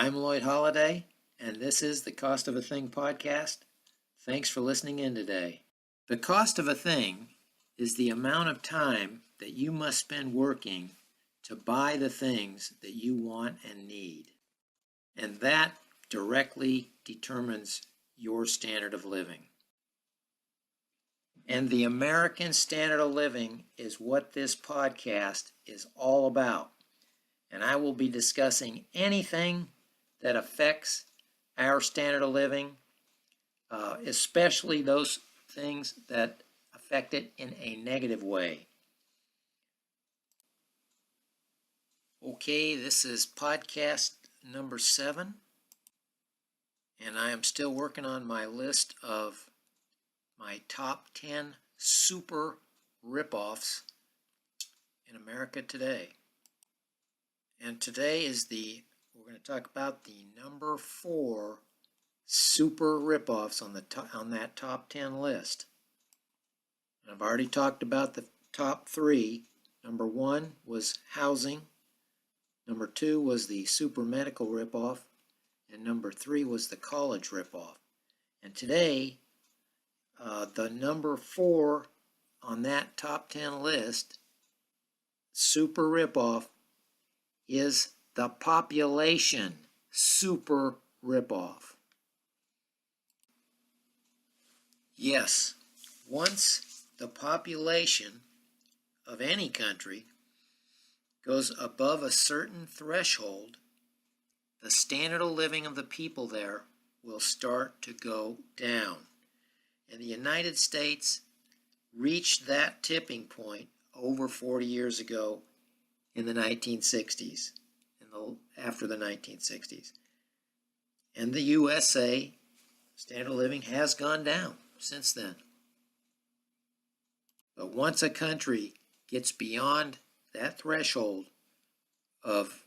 I'm Lloyd Holiday, and this is the Cost of a Thing podcast. Thanks for listening in today. The cost of a thing is the amount of time that you must spend working to buy the things that you want and need. And that directly determines your standard of living. And the American standard of living is what this podcast is all about. And I will be discussing anything that affects our standard of living, especially those things that affect it in a negative way. Okay, this is podcast number 7, and I am still working on my list of my top 10 super ripoffs in America today. And today we're going to talk about the number 4 super ripoffs on that top 10 list. And I've already talked about the top 3. Number 1 was housing. Number 2 was the super medical ripoff. And number 3 was the college ripoff. And today, the number 4 on that top 10 list, super ripoff, is the population super ripoff. Yes, once the population of any country goes above a certain threshold, the standard of living of the people there will start to go down. And the United States reached that tipping point over 40 years ago in the 1960s, after the 1960s. And the USA standard of living has gone down since then. But once a country gets beyond that threshold of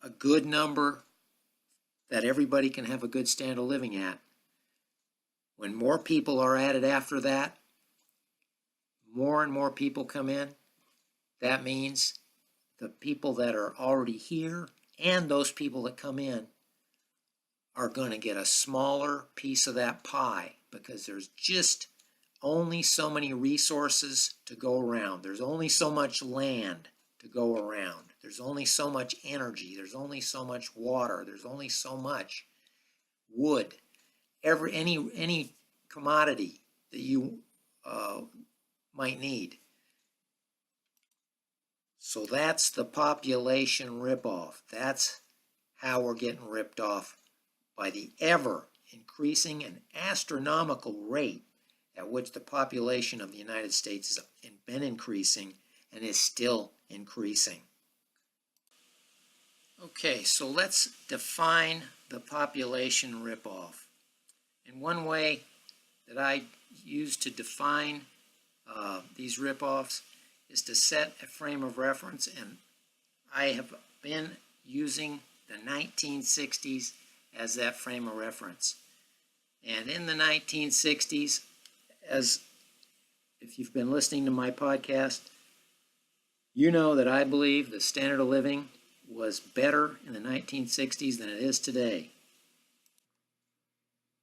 a good number that everybody can have a good standard of living at, when more people are added after that, more and more people come in, that means the people that are already here and those people that come in are going to get a smaller piece of that pie because there's just only so many resources to go around. There's only so much land to go around. There's only so much energy. There's only so much water. There's only so much wood. Any commodity that you might need. So that's the population ripoff. That's how we're getting ripped off by the ever increasing and astronomical rate at which the population of the United States has been increasing and is still increasing. Okay, so let's define the population ripoff. And one way that I use to define these ripoffs is to set a frame of reference, and I have been using the 1960s as that frame of reference. And in the 1960s, as if you've been listening to my podcast, you know that I believe the standard of living was better in the 1960s than it is today.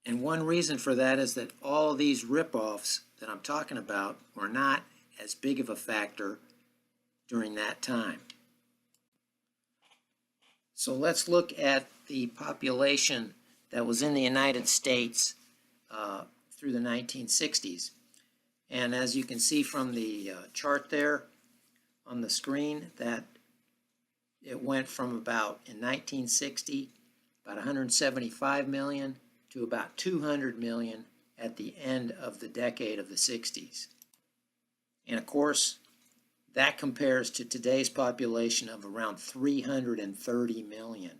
And one reason for that is that all of these ripoffs that I'm talking about were not as big of a factor during that time. So let's look at the population that was in the United States through the 1960s. And as you can see from the chart there on the screen, that it went from about, in 1960, about 175 million to about 200 million at the end of the decade of the 60s. And of course, that compares to today's population of around 330 million.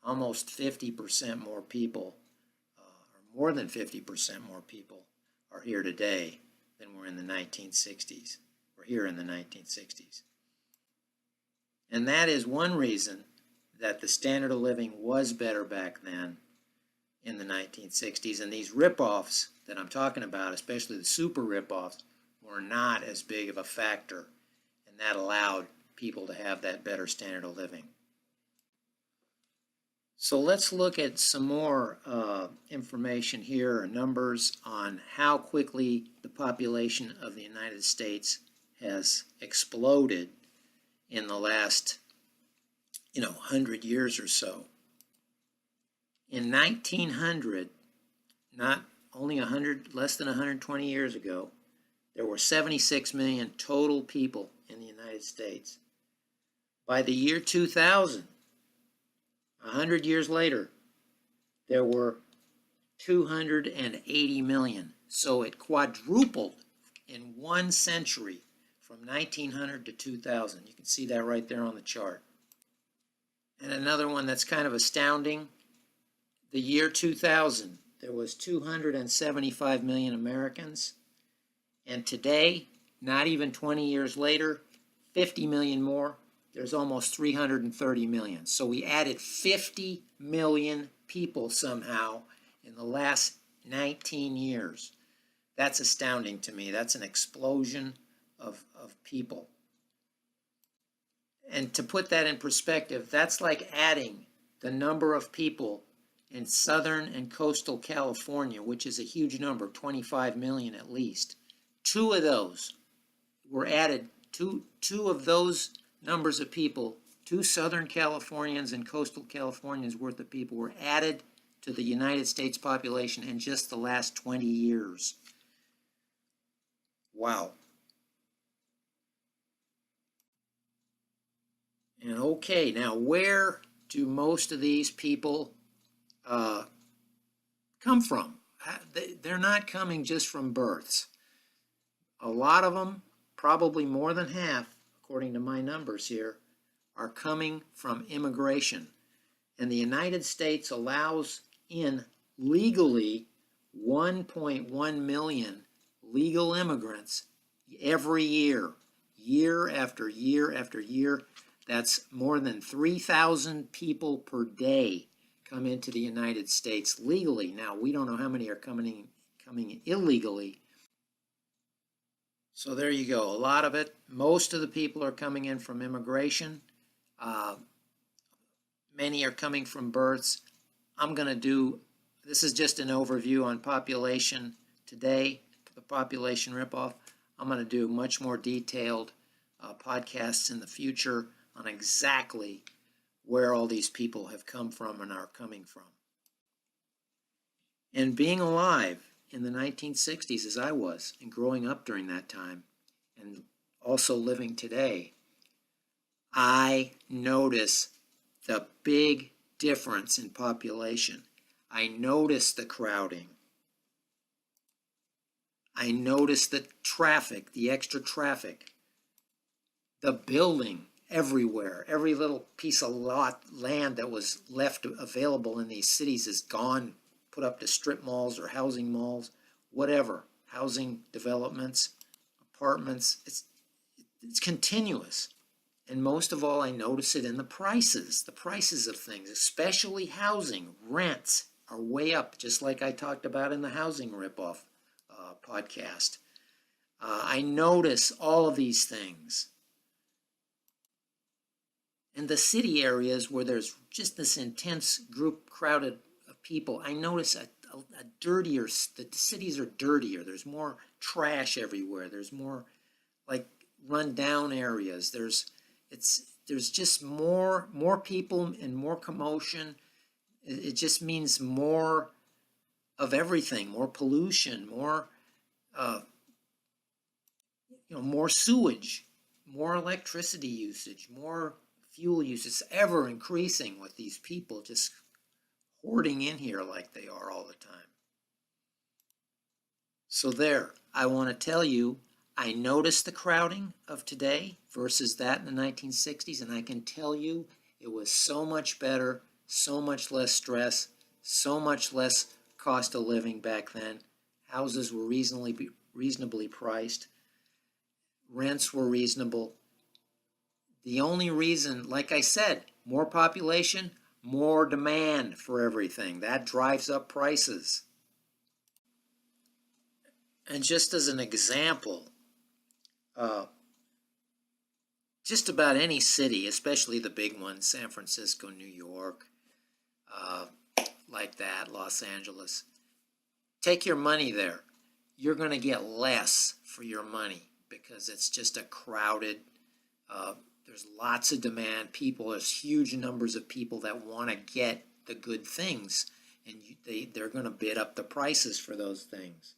Almost 50% more people, or more than 50% more people, are here today than were in the 1960s, or here in the 1960s. And that is one reason that the standard of living was better back then in the 1960s. And these ripoffs that I'm talking about, especially the super ripoffs, were not as big of a factor, and that allowed people to have that better standard of living. So let's look at some more information here, or numbers on how quickly the population of the United States has exploded in the last, 100 years or so. In 1900, not only less than 120 years ago, there were 76 million total people in the United States. By the year 2000, 100 years later, there were 280 million. So it quadrupled in 1 century from 1900 to 2000. You can see that right there on the chart. And another one that's kind of astounding, the year 2000, there was 275 million Americans. And today, not even 20 years later, 50 million more. There's almost 330 million. So we added 50 million people somehow in the last 19 years. That's astounding to me. That's an explosion of people. And to put that in perspective, that's like adding the number of people in southern and coastal California, which is a huge number, 25 million at least. Two of those were added, two of those numbers of people, 2 Southern Californians and coastal Californians worth of people were added to the United States population in just the last 20 years. Wow. And okay, now where do most of these people come from? They're not coming just from births. A lot of them, probably more than half, according to my numbers here, are coming from immigration. And the United States allows in legally 1.1 million legal immigrants every year, year after year after year. That's more than 3,000 people per day come into the United States legally. Now, we don't know how many are coming illegally. So there you go. A lot of it, most of the people are coming in from immigration. Many are coming from births. This is just an overview on population today, the Population Ripoff. I'm going to do much more detailed podcasts in the future on exactly where all these people have come from and are coming from. And being alive in the 1960s as I was, and growing up during that time, and also living today, I notice the big difference in population. I notice the crowding. I notice the traffic, the extra traffic, the building everywhere. Every little piece of land that was left available in these cities is gone, put up to strip malls or housing malls, whatever, housing developments, apartments. It's continuous. And most of all, I notice it in the prices of things, especially housing. Rents are way up, just like I talked about in the Housing Ripoff podcast. I notice all of these things. In the city areas where there's just this intense group crowded of people, I notice a dirtier, the cities are dirtier. There's more trash everywhere. There's more like run down areas. There's just more people and more commotion. It just means more of everything, more pollution, more more sewage, more electricity usage, more fuel use. It's ever increasing with these people just hoarding in here like they are all the time. So there, I want to tell you, I noticed the crowding of today versus that in the 1960s, and I can tell you it was so much better, so much less stress, so much less cost of living back then. Houses were reasonably priced. Rents were reasonable. The only reason, like I said, more population, more demand for everything. That drives up prices. And just as an example, just about any city, especially the big ones, San Francisco, New York, uh, like that, Los Angeles. Take your money there. You're going to get less for your money because it's just a crowded, there's lots of demand. There's huge numbers of people that want to get the good things, and they're going to bid up the prices for those things.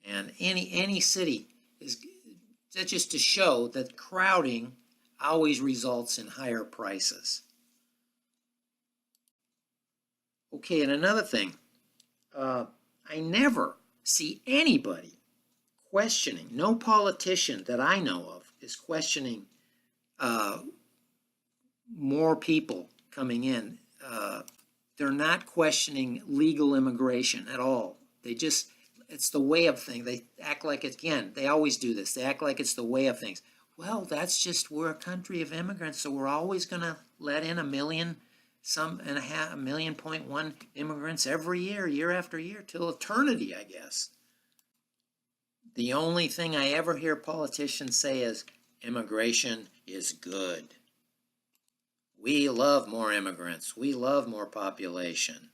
And any city is, that's just to show that crowding always results in higher prices. Okay, and another thing, I never see anybody questioning, no politician that I know of is questioning more people coming in. They're not questioning legal immigration at all. It's the way of things. They act like they always do this. They act like it's the way of things. Well, we're a country of immigrants, so we're always going to let in 1.1 million immigrants every year, year after year, till eternity, I guess. The only thing I ever hear politicians say is, immigration is good. We love more immigrants. We love more population.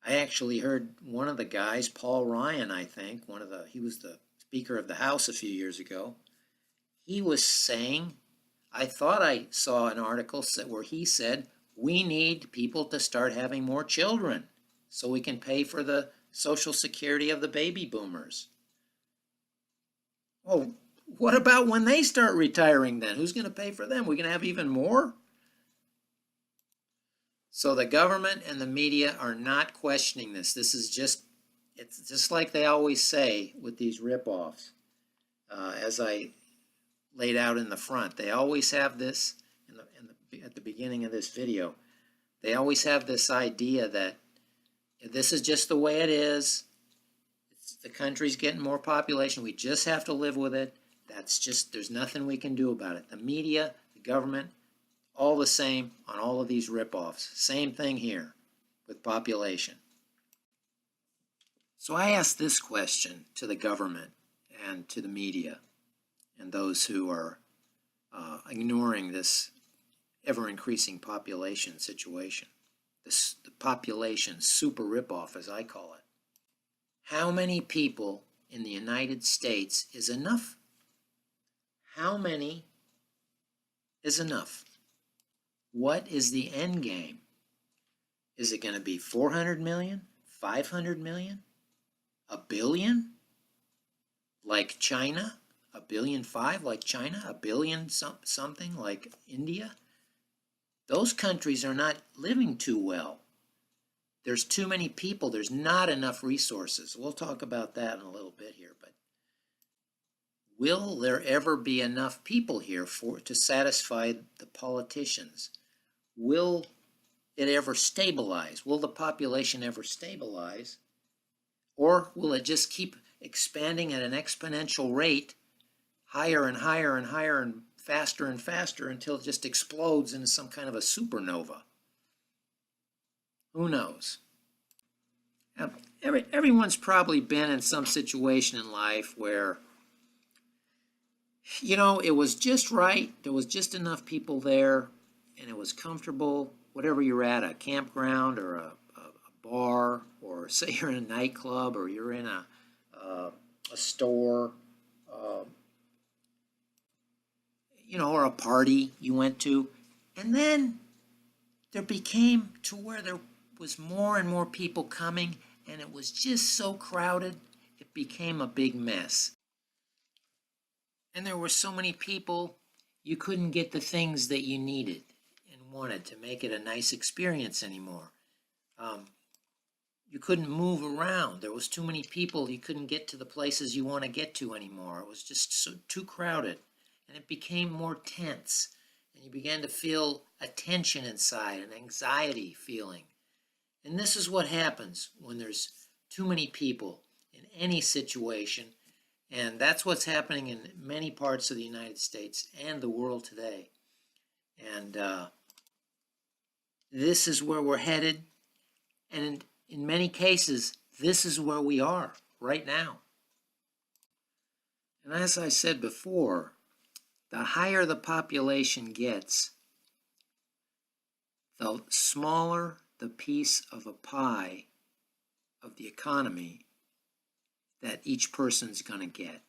I actually heard one of the guys, Paul Ryan, I think, he was the Speaker of the House a few years ago. He was saying, I thought I saw an article where he said, we need people to start having more children so we can pay for the Social Security of the baby boomers. Well, what about when they start retiring then? Who's going to pay for them? We're going to have even more? So the government and the media are not questioning this. It's just like they always say with these ripoffs. As I laid out in the front, they always have this at the beginning of this video. They always have this idea that this is just the way it is. The country's getting more population. We just have to live with it. There's nothing we can do about it. The media, the government, all the same on all of these ripoffs. Same thing here with population. So I asked this question to the government and to the media and those who are ignoring this ever-increasing population situation, the population super ripoff, as I call it. How many people in the United States is enough? How many is enough? What is the end game? Is it going to be 400 million, 500 million, a billion? Like China, 1.5 billion like China, 1 billion something like India? Those countries are not living too well. There's too many people. There's not enough resources. We'll talk about that in a little bit here, but will there ever be enough people here to satisfy the politicians? Will it ever stabilize? Will the population ever stabilize? Or will it just keep expanding at an exponential rate, higher and higher and higher and faster until it just explodes into some kind of a supernova? Who knows? Now, everyone's probably been in some situation in life where, it was just right, there was just enough people there, and it was comfortable, whatever you're at, a campground or a bar, or say you're in a nightclub or you're in a store, or a party you went to, and then there became to where there was more and more people coming, and it was just so crowded, it became a big mess. And there were so many people, you couldn't get the things that you needed and wanted to make it a nice experience anymore. You couldn't move around. There was too many people. You couldn't get to the places you want to get to anymore. It was just too crowded, and it became more tense. And you began to feel a tension inside, an anxiety feeling. And this is what happens when there's too many people in any situation. And that's what's happening in many parts of the United States and the world today. And this is where we're headed. And in many cases, this is where we are right now. And as I said before, the higher the population gets, the smaller the piece of a pie of the economy that each person's going to get.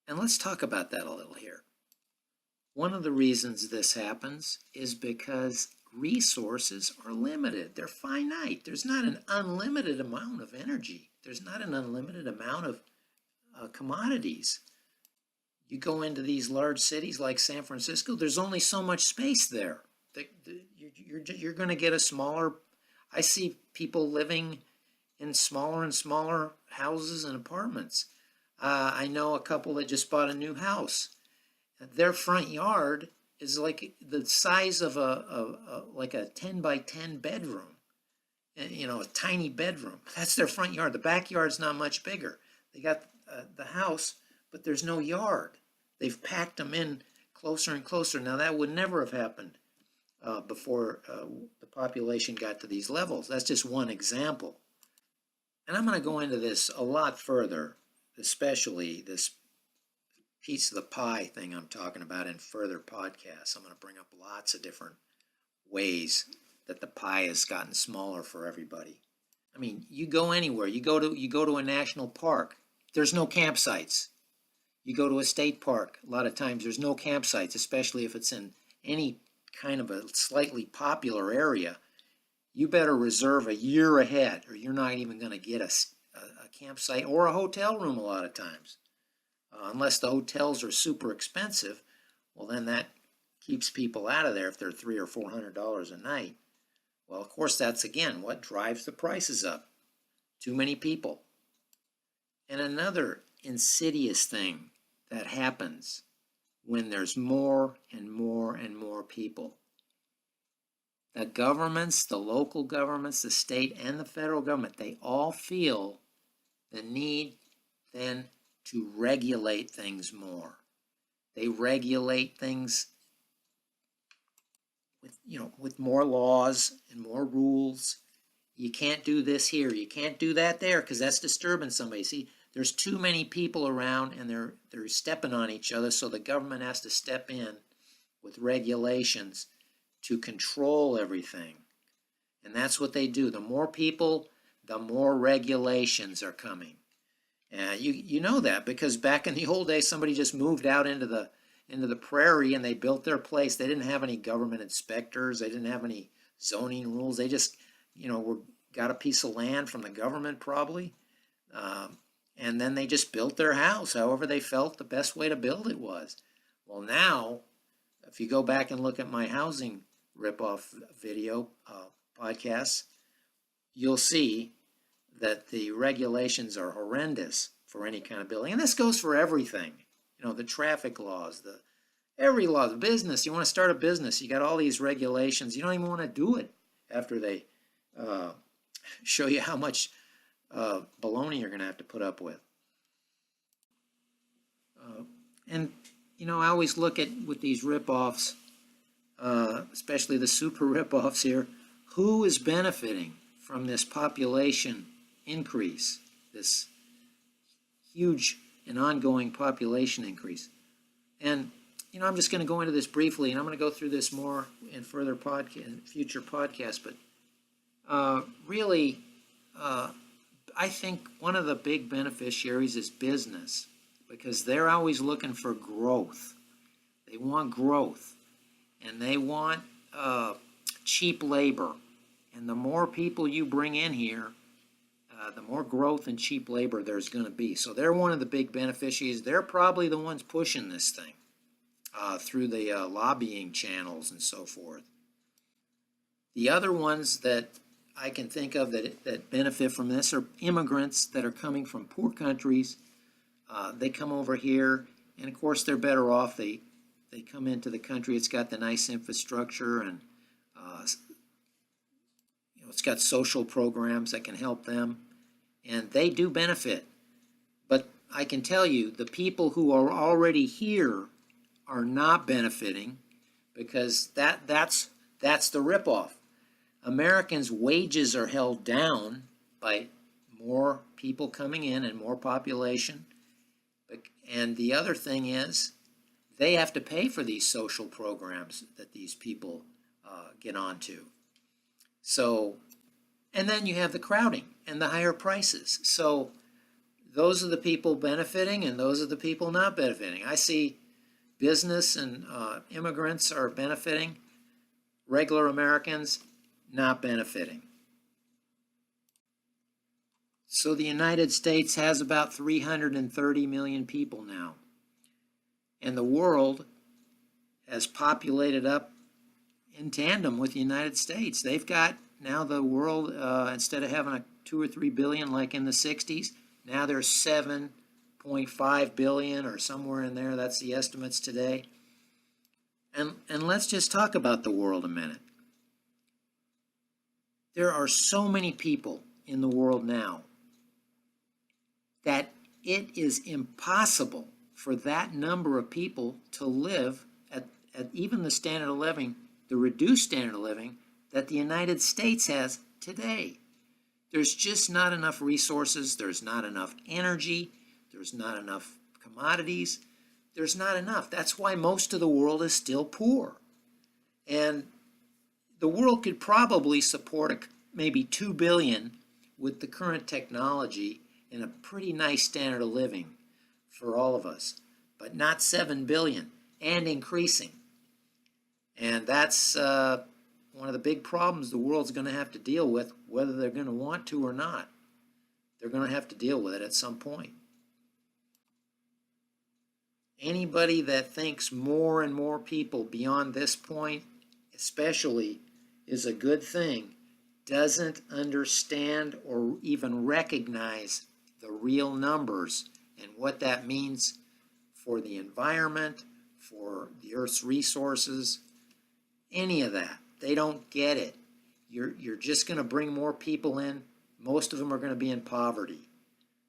And let's talk about that a little here. One of the reasons this happens is because resources are limited. They're finite. There's not an unlimited amount of energy. There's not an unlimited amount of commodities. You go into these large cities like San Francisco, there's only so much space there. You're going to get a smaller. I see people living in smaller and smaller houses and apartments. I know a couple that just bought a new house. Their front yard is like the size of like a 10 by 10 bedroom. You know, a tiny bedroom. That's their front yard. The backyard's not much bigger. They got the house, but there's no yard. They've packed them in closer and closer. Now, that would never have happened before the population got to these levels. That's just one example. And I'm going to go into this a lot further, especially this piece of the pie thing I'm talking about in further podcasts. I'm going to bring up lots of different ways that the pie has gotten smaller for everybody. I mean, you go anywhere. You go to a national park. There's no campsites. You go to a state park. A lot of times there's no campsites, especially if it's in any kind of a slightly popular area. You better reserve a year ahead, or you're not even going to get a campsite or a hotel room a lot of times. Unless the hotels are super expensive, well, then that keeps people out of there if they're $300 or $400 a night. Well, of course, that's, again, what drives the prices up. Too many people. And another insidious thing that happens when there's more and more and more people. The governments, the local governments, the state and the federal government, they all feel the need then to regulate things more. They regulate things with more laws and more rules. You can't do this here. You can't do that there because that's disturbing somebody. See, there's too many people around and they're stepping on each other, so the government has to step in with regulations to control everything. And that's what they do. The more people, the more regulations are coming. And you know that because back in the old days, somebody just moved out into the prairie and they built their place. They didn't have any government inspectors. They didn't have any zoning rules. They just, got a piece of land from the government probably. And then they just built their house however they felt the best way to build it was. Well, now, if you go back and look at my housing ripoff video podcasts, you'll see that the regulations are horrendous for any kind of building. And this goes for everything. The traffic laws, every law, the business. You want to start a business, you got all these regulations. You don't even want to do it after they show you how much baloney you're going to have to put up with. And I always look at with these ripoffs, especially the super ripoffs here, who is benefiting from this population increase, this huge and ongoing population increase. And I'm just going to go into this briefly, and I'm going to go through this more in future podcasts. But really, I think one of the big beneficiaries is business, because they're always looking for growth. They want growth, and they want cheap labor. And the more people you bring in here, the more growth and cheap labor there's going to be. So they're one of the big beneficiaries. They're probably the ones pushing this thing through the lobbying channels and so forth. The other ones that I can think of that benefit from this are immigrants that are coming from poor countries. They come over here, and of course they're better off. They come into the country. It's got the nice infrastructure, and it's got social programs that can help them, and they do benefit. But I can tell you, the people who are already here are not benefiting, because that's the ripoff. Americans' wages are held down by more people coming in and more population. And the other thing is they have to pay for these social programs that these people get onto. So, and then you have the crowding and the higher prices. So those are the people benefiting and those are the people not benefiting. I see business and immigrants are benefiting, regular Americans not benefiting. So the United States has about 330 million people now. And the world has populated up in tandem with the United States. They've got now the world, instead of having a 2 or 3 billion like in the 60s, now there's 7.5 billion or somewhere in there. That's the estimates today. And let's just talk about the world a minute. There are so many people in the world now that it is impossible for that number of people to live at even the standard of living, the reduced standard of living that the United States has today. There's just not enough resources, there's not enough energy, there's not enough commodities, there's not enough. That's why most of the world is still poor. And the world could probably support maybe 2 billion with the current technology and a pretty nice standard of living for all of us, but not 7 billion and increasing. And that's one of the big problems the world's going to have to deal with, whether they're going to want to or not. They're going to have to deal with it at some point. Anybody that thinks more and more people beyond this point, especially, is a good thing, doesn't understand or even recognize the real numbers and what that means for the environment, for the Earth's resources, any of that. They don't get it. You're just going to bring more people in. Most of them are going to be in poverty.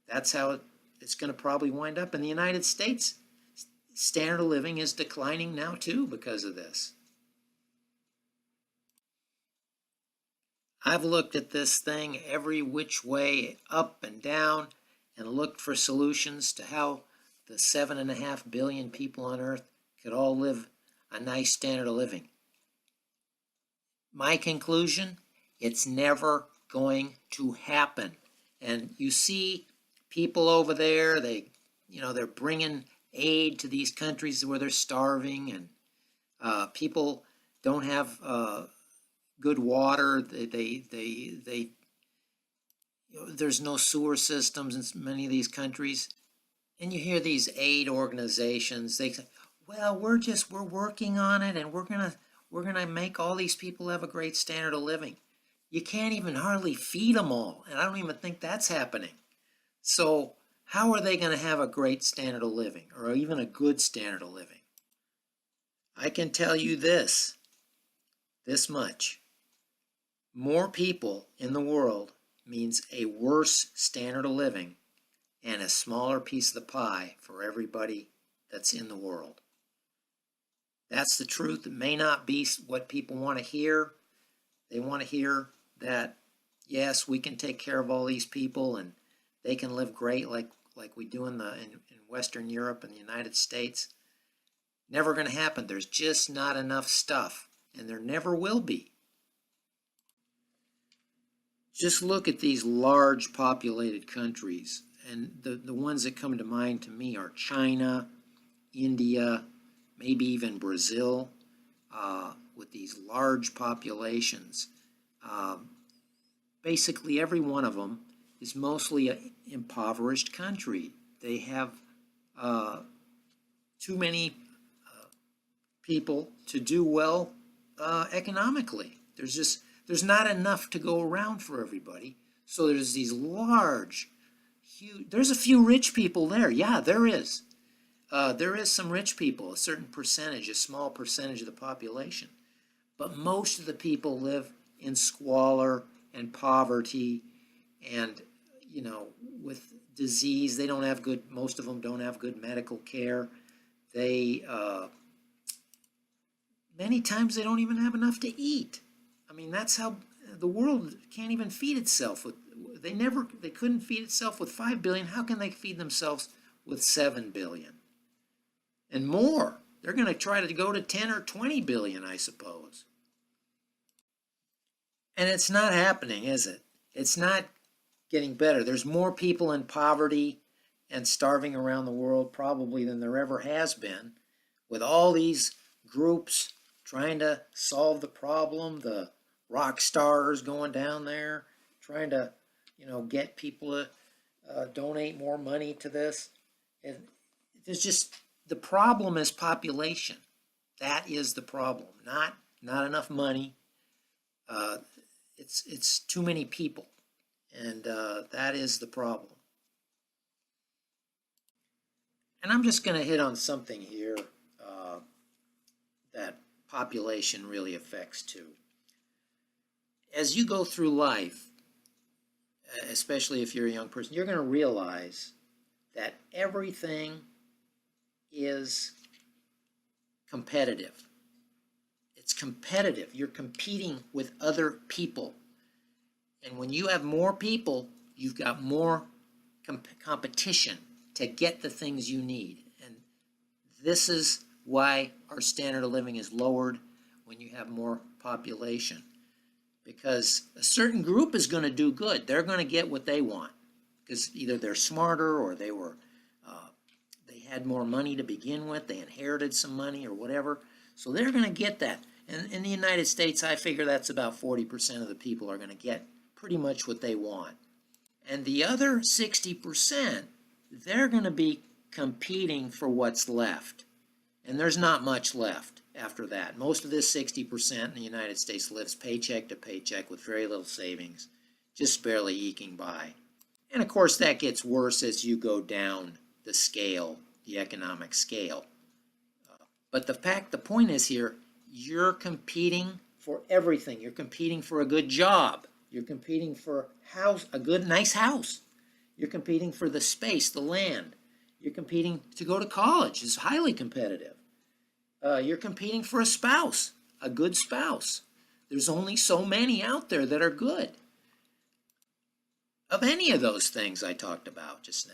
That's how it's going to probably wind up. In the United States, standard of living is declining now too because of this. I've looked at this thing every which way, up and down, and looked for solutions to how the 7.5 billion people on Earth could all live a nice standard of living. My conclusion, it's never going to happen. And you see people over there, they're bringing aid to these countries where they're starving, and people don't have good water. There's no sewer systems in many of these countries. And you hear these aid organizations, they say, well, we're working on it, and we're gonna make all these people have a great standard of living. You can't even hardly feed them all, and I don't even think that's happening. So how are they going to have a great standard of living, or even a good standard of living? I can tell you this much. More people in the world means a worse standard of living and a smaller piece of the pie for everybody that's in the world. That's the truth. It may not be what people want to hear. They want to hear that, yes, we can take care of all these people and they can live great like we do in Western Europe and the United States. Never going to happen. There's just not enough stuff, and there never will be. Just look at these large populated countries, and the ones that come to mind to me are China, India, maybe even Brazil, with these large populations. Basically, every one of them is mostly an impoverished country. They have too many people to do well economically. There's not enough to go around for everybody. So there's these large, huge, there's a few rich people there. Yeah, there is. There is some rich people, a certain percentage, a small percentage of the population. But most of the people live in squalor and poverty and, with disease. They don't have most of them don't have good medical care. Many times they don't even have enough to eat. I mean, that's how the world can't even feed itself. They couldn't feed itself with 5 billion. How can they feed themselves with 7 billion? And more. They're going to try to go to 10 or 20 billion, I suppose. And it's not happening, is it? It's not getting better. There's more people in poverty and starving around the world probably than there ever has been, with all these groups trying to solve the problem, the rock stars going down there, trying to, get people to donate more money to this. And there's just, the problem is population. That is the problem. Not enough money. It's too many people, and that is the problem. And I'm just going to hit on something here that population really affects too. As you go through life, especially if you're a young person, you're going to realize that everything is competitive. It's competitive. You're competing with other people. And when you have more people, you've got more competition to get the things you need. And this is why our standard of living is lowered when you have more population. Because a certain group is going to do good. They're going to get what they want. Because either they're smarter or they had more money to begin with. They inherited some money or whatever. So they're going to get that. And in the United States, I figure that's about 40% of the people are going to get pretty much what they want. And the other 60%, they're going to be competing for what's left. And there's not much left after that. Most of this 60% in the United States lives paycheck to paycheck with very little savings, just barely eking by. And of course, that gets worse as you go down the scale, the economic scale. But the point is here, you're competing for everything. You're competing for a good job. You're competing for a good, nice house. You're competing for the space, the land. You're competing to go to college. It's highly competitive. You're competing for a spouse, a good spouse. There's only so many out there that are good of any of those things I talked about just now.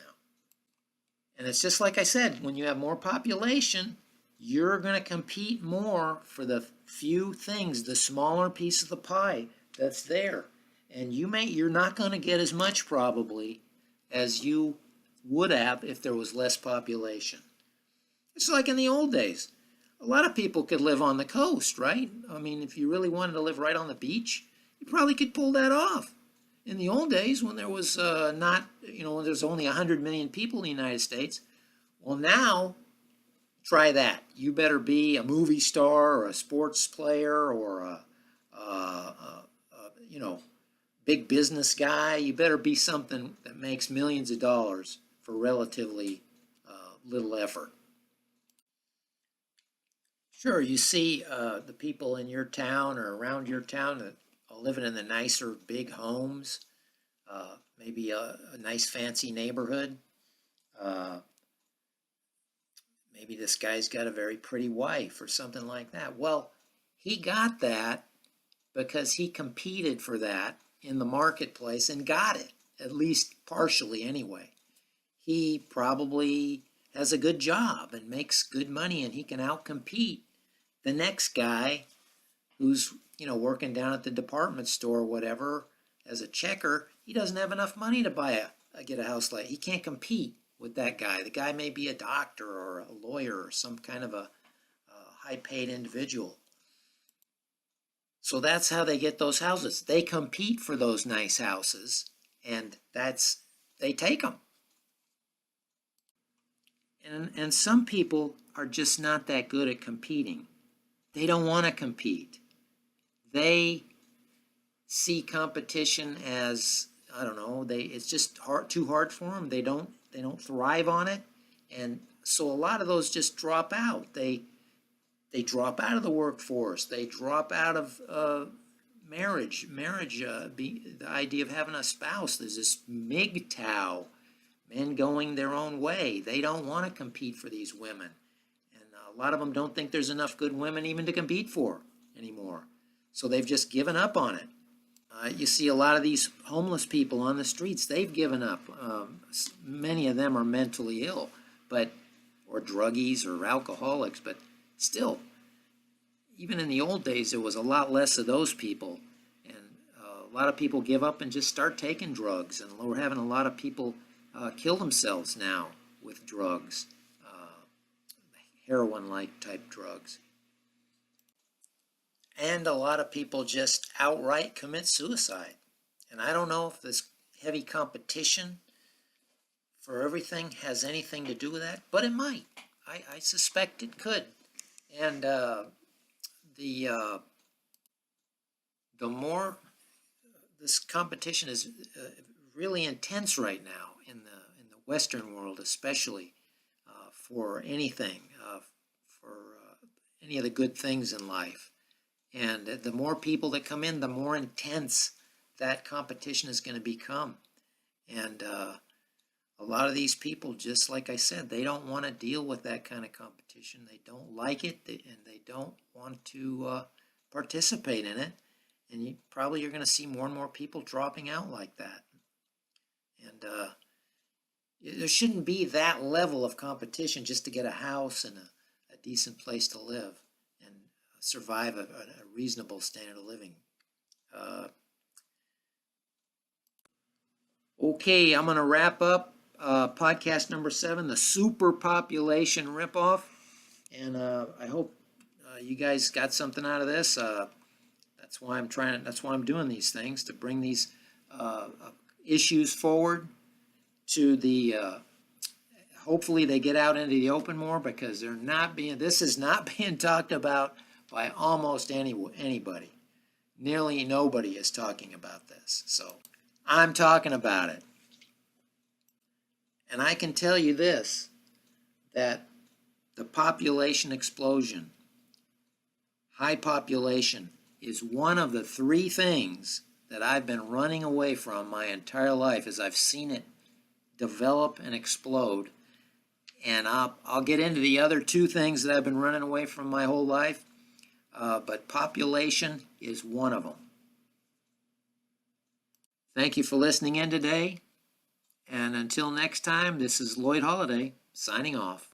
And it's just like I said, when you have more population, you're going to compete more for the few things, the smaller piece of the pie that's there. And you're not going to get as much probably as you would have if there was less population. It's like in the old days. A lot of people could live on the coast, right? I mean, if you really wanted to live right on the beach, you probably could pull that off. In the old days, when there was when there's only 100 million people in the United States, well, now, try that. You better be a movie star or a sports player or a big business guy. You better be something that makes millions of dollars for relatively little effort. Sure, you see the people in your town or around your town that are living in the nicer big homes, maybe a nice fancy neighborhood. Maybe this guy's got a very pretty wife or something like that. Well, he got that because he competed for that in the marketplace and got it, at least partially anyway. He probably has a good job and makes good money, and he can outcompete the next guy who's, working down at the department store or whatever as a checker. He doesn't have enough money to get a house like. He can't compete with that guy. The guy may be a doctor or a lawyer or some kind of a high-paid individual. So that's how they get those houses. They compete for those nice houses, and they take them. And some people are just not that good at competing. They don't want to compete. They see competition as, I don't know, it's just too hard for them. They don't thrive on it. And so a lot of those just drop out. They drop out of the workforce. They drop out of marriage. The idea of having a spouse. There's this MGTOW, men going their own way. They don't want to compete for these women. And a lot of them don't think there's enough good women even to compete for anymore. So they've just given up on it. You see a lot of these homeless people on the streets. They've given up. Many of them are mentally ill, or druggies or alcoholics, but still, even in the old days, there was a lot less of those people. And a lot of people give up and just start taking drugs. And we're having a lot of people kill themselves now with drugs, heroin-like type drugs. And a lot of people just outright commit suicide. And I don't know if this heavy competition for everything has anything to do with that, but it might. I suspect it could. And the more this competition is really intense right now in the Western world, especially for anything, for any of the good things in life. And the more people that come in, the more intense that competition is going to become. And a lot of these people, just like I said, they don't want to deal with that kind of competition. They don't like it, and they don't want to participate in it. And you're going to see more and more people dropping out like that. And there shouldn't be that level of competition just to get a house and a decent place to live and survive a reasonable standard of living. Okay, I'm going to wrap up podcast number 7, the Population Ripoff. And I hope you guys got something out of this. That's why I'm doing these things, to bring these issues forward to the hopefully they get out into the open more, because this is not being talked about by almost anybody. Nearly nobody is talking about this. So I'm talking about it. And I can tell you this, that the population explosion, high population, is one of the 3 things that I've been running away from my entire life, as I've seen it develop and explode. And I'll get into the other 2 things that I've been running away from my whole life, but population is one of them. Thank you for listening in today. And until next time, this is Lloyd Holiday signing off.